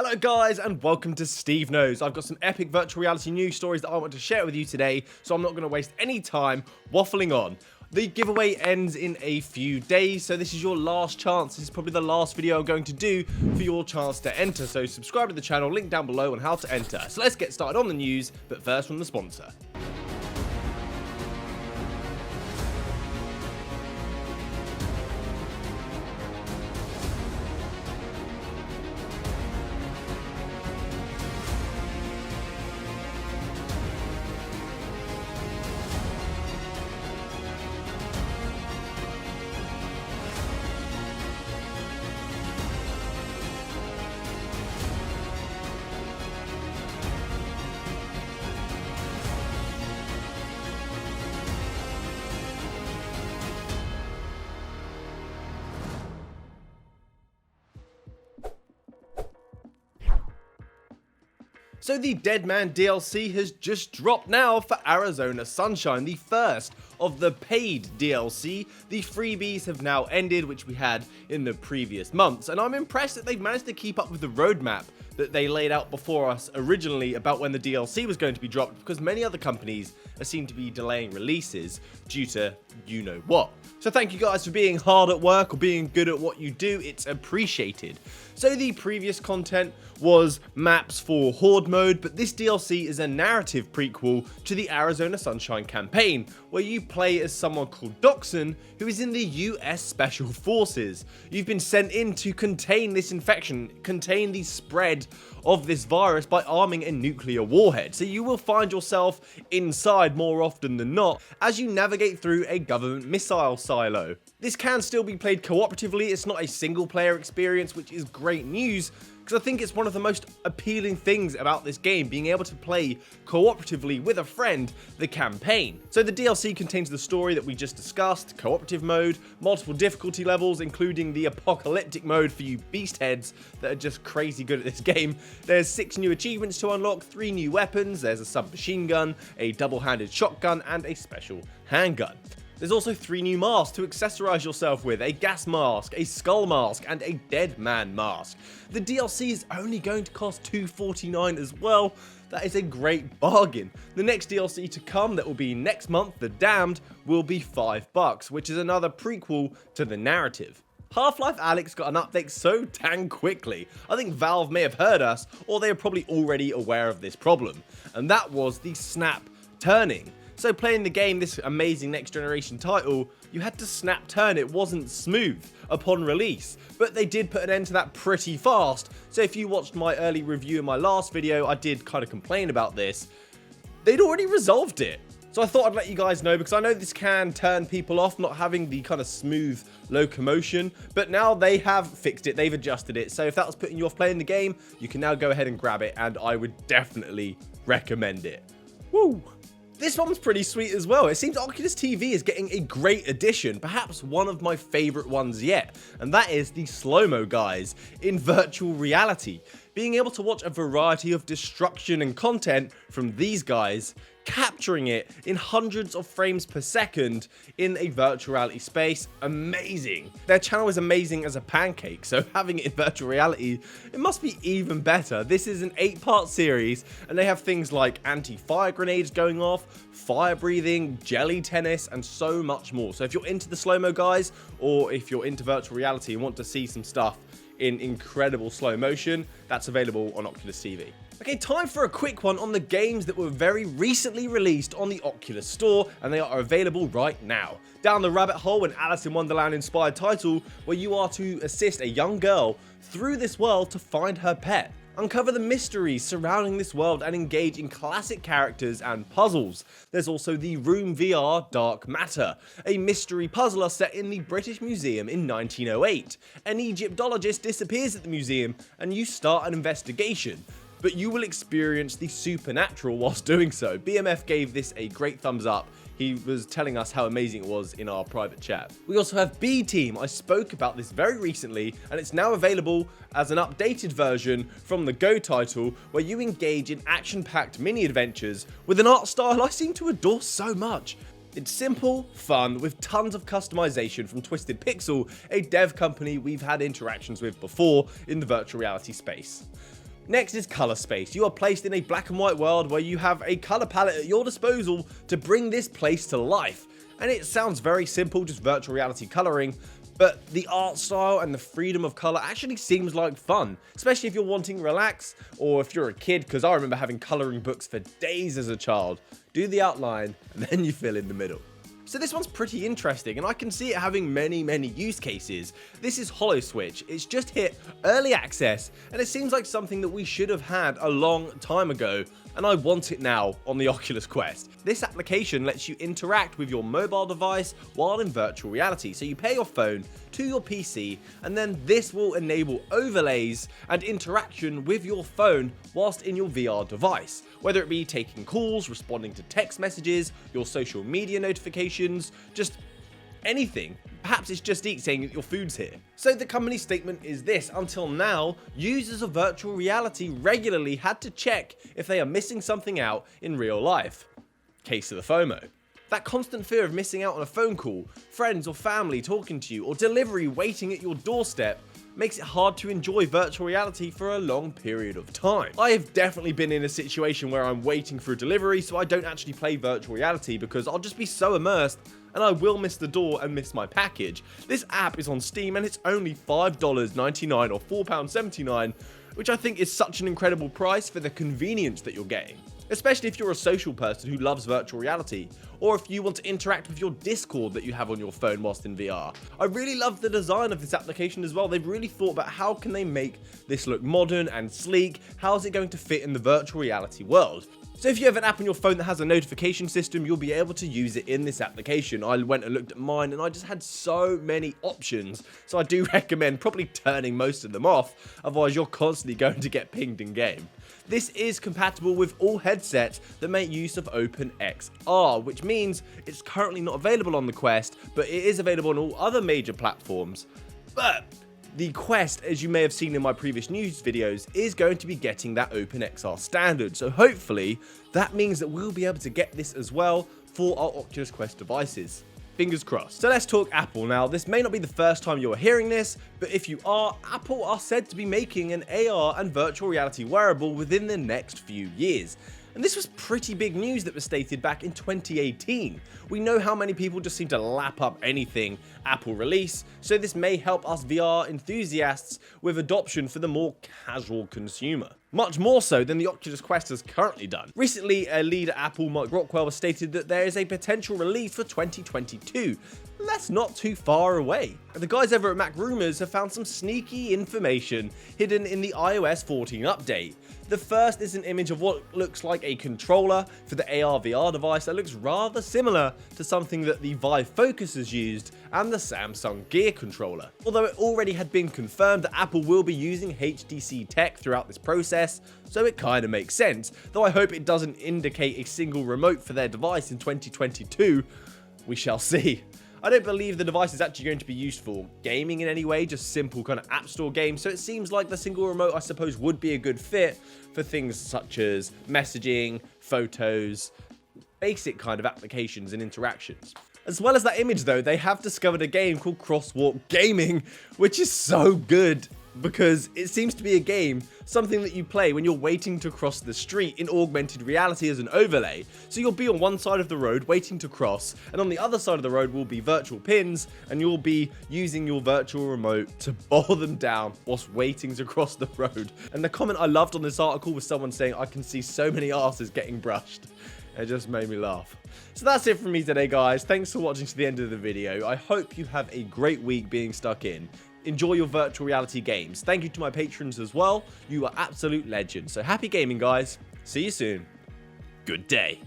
Hello guys and welcome to SteveKnows. I've got some epic virtual reality news stories that I want to share with you today, so I'm not going to waste any time waffling on. The giveaway ends in a few days, so this is your last chance. This is probably the last video I'm going to do for your chance to enter, so subscribe to the channel, link down below on how to enter. So let's get started on the news, but first from the sponsor. So the Dead Man DLC has just dropped now for Arizona Sunshine, the first of the paid DLC. The freebies have now ended, which we had in the previous months, and I'm impressed that they've managed to keep up with the roadmap that they laid out before us originally about when the DLC was going to be dropped, because many other companies seem to be delaying releases due to you know what. So thank you guys for being hard at work or being good at what you do, it's appreciated. So the previous content was maps for Horde mode, but this DLC is a narrative prequel to the Arizona Sunshine campaign, where you play as someone called Doxon, who is in the US Special Forces. You've been sent in to contain this infection, contain the spread of this virus by arming a nuclear warhead. So you will find yourself inside more often than not as you navigate through a government missile silo. This can still be played cooperatively, it's not a single player experience, which is great news, because I think it's one of the most appealing things about this game, being able to play cooperatively with a friend the campaign. So the DLC contains the story that we just discussed, cooperative mode, multiple difficulty levels, including the apocalyptic mode for you beastheads that are just crazy good at this game. There's 6 new achievements to unlock, 3 new weapons, there's a submachine gun, a double-handed shotgun, and a special handgun. There's also 3 new masks to accessorize yourself with, a gas mask, a skull mask, and a dead man mask. The DLC is only going to cost $2.49 as well. That is a great bargain. The next DLC to come, that will be next month, The Damned, will be $5, which is another prequel to the narrative. Half-Life Alyx got an update so dang quickly. I think Valve may have heard us, or they are probably already aware of this problem. And that was the snap turning. So playing the game, this amazing next generation title, you had to snap turn, it wasn't smooth upon release. But they did put an end to that pretty fast, so if you watched my early review in my last video, I did kind of complain about this. They'd already resolved it. So I thought I'd let you guys know, because I know this can turn people off, not having the kind of smooth locomotion, but now they have fixed it, they've adjusted it. So if that was putting you off playing the game, you can now go ahead and grab it, and I would definitely recommend it. Woo! This one's pretty sweet as well. It seems Oculus TV is getting a great addition, perhaps one of my favorite ones yet, and that is the Slo Mo guys in virtual reality. Being able to watch a variety of destruction and content from these guys, capturing it in hundreds of frames per second in a virtual reality space, amazing. Their channel is amazing as a pancake, so having it in virtual reality, it must be even better. This is an 8-part series, and they have things like anti-fire grenades going off, fire breathing, jelly tennis, and so much more. So if you're into the Slo Mo guys, or if you're into virtual reality and want to see some stuff in incredible slow motion, that's available on Oculus TV. Okay, time for a quick one on the games that were very recently released on the Oculus Store, and they are available right now. Down the rabbit hole, an Alice in Wonderland inspired title where you are to assist a young girl through this world to find her pet. Uncover the mysteries surrounding this world and engage in classic characters and puzzles. There's also the Room VR Dark Matter, a mystery puzzler set in the British Museum in 1908. An Egyptologist disappears at the museum and you start an investigation, but you will experience the supernatural whilst doing so. BMF gave this a great thumbs up. He was telling us how amazing it was in our private chat. We also have B Team. I spoke about this very recently, and it's now available as an updated version from the Go title, where you engage in action-packed mini-adventures with an art style I seem to adore so much. It's simple, fun, with tons of customization from Twisted Pixel, a dev company we've had interactions with before in the virtual reality space. Next is color space. You are placed in a black and white world where you have a color palette at your disposal to bring this place to life. And it sounds very simple, just virtual reality coloring, but the art style and the freedom of color actually seems like fun, especially if you're wanting to relax or if you're a kid, because I remember having coloring books for days as a child. Do the outline and then you fill in the middle. So this one's pretty interesting, and I can see it having many use cases. This is HoloSwitch. It's just hit early access, and it seems like something that we should have had a long time ago, and I want it now on the Oculus Quest. This application lets you interact with your mobile device while in virtual reality. So you pair your phone to your PC, and then this will enable overlays and interaction with your phone whilst in your VR device. Whether it be taking calls, responding to text messages, your social media notifications, just anything. Perhaps it's Just Eat saying that your food's here. So the company statement is this: until now, users of virtual reality regularly had to check if they are missing something out in real life. Case of the FOMO. That constant fear of missing out on a phone call, friends or family talking to you, or delivery waiting at your doorstep makes it hard to enjoy virtual reality for a long period of time. I have definitely been in a situation where I'm waiting for a delivery, so I don't actually play virtual reality because I'll just be so immersed and I will miss the door and miss my package. This app is on Steam and it's only $5.99 or £4.79, which I think is such an incredible price for the convenience that you're getting. Especially if you're a social person who loves virtual reality, or if you want to interact with your Discord that you have on your phone whilst in VR. I really love the design of this application as well. They've really thought about how can they make this look modern and sleek, how is it going to fit in the virtual reality world. So if you have an app on your phone that has a notification system, you'll be able to use it in this application. I went and looked at mine and I just had so many options. So I do recommend probably turning most of them off, otherwise you're constantly going to get pinged in game. This is compatible with all headsets that make use of OpenXR, which means it's currently not available on the Quest, but it is available on all other major platforms. But the Quest, as you may have seen in my previous news videos, is going to be getting that OpenXR standard. So hopefully that means that we'll be able to get this as well for our Oculus Quest devices. Fingers crossed. So let's talk Apple now. This may not be the first time you are hearing this, but if you are, Apple are said to be making an AR and virtual reality wearable within the next few years. And this was pretty big news that was stated back in 2018. We know how many people just seem to lap up anything Apple release, so this may help us VR enthusiasts with adoption for the more casual consumer. Much more so than the Oculus Quest has currently done. Recently, a lead at Apple, Mike Rockwell, has stated that there is a potential release for 2022. That's not too far away. The guys over at MacRumors have found some sneaky information hidden in the iOS 14 update. The first is an image of what looks like a controller for the AR/VR device that looks rather similar to something that the Vive Focus has used and the Samsung Gear controller. Although it already had been confirmed that Apple will be using HTC tech throughout this process, so it kind of makes sense, though I hope it doesn't indicate a single remote for their device in 2022. We shall see. I don't believe the device is actually going to be used for gaming in any way, just simple kind of app store games, so it seems like the single remote, I suppose, would be a good fit for things such as messaging, photos, basic kind of applications and interactions. As well as that image though, they have discovered a game called Crosswalk Gaming, which is so good because it seems to be a game, something that you play when you're waiting to cross the street in augmented reality as an overlay. So you'll be on one side of the road waiting to cross, and on the other side of the road will be virtual pins, and you'll be using your virtual remote to bowl them down whilst waiting to cross the road. And the comment I loved on this article was someone saying, "I can see so many asses getting brushed." It just made me laugh. So that's it from me today, guys. Thanks for watching to the end of the video. I hope you have a great week being stuck in. Enjoy your virtual reality games. Thank you to my patrons as well. You are absolute legends. So happy gaming, guys. See you soon. Good day.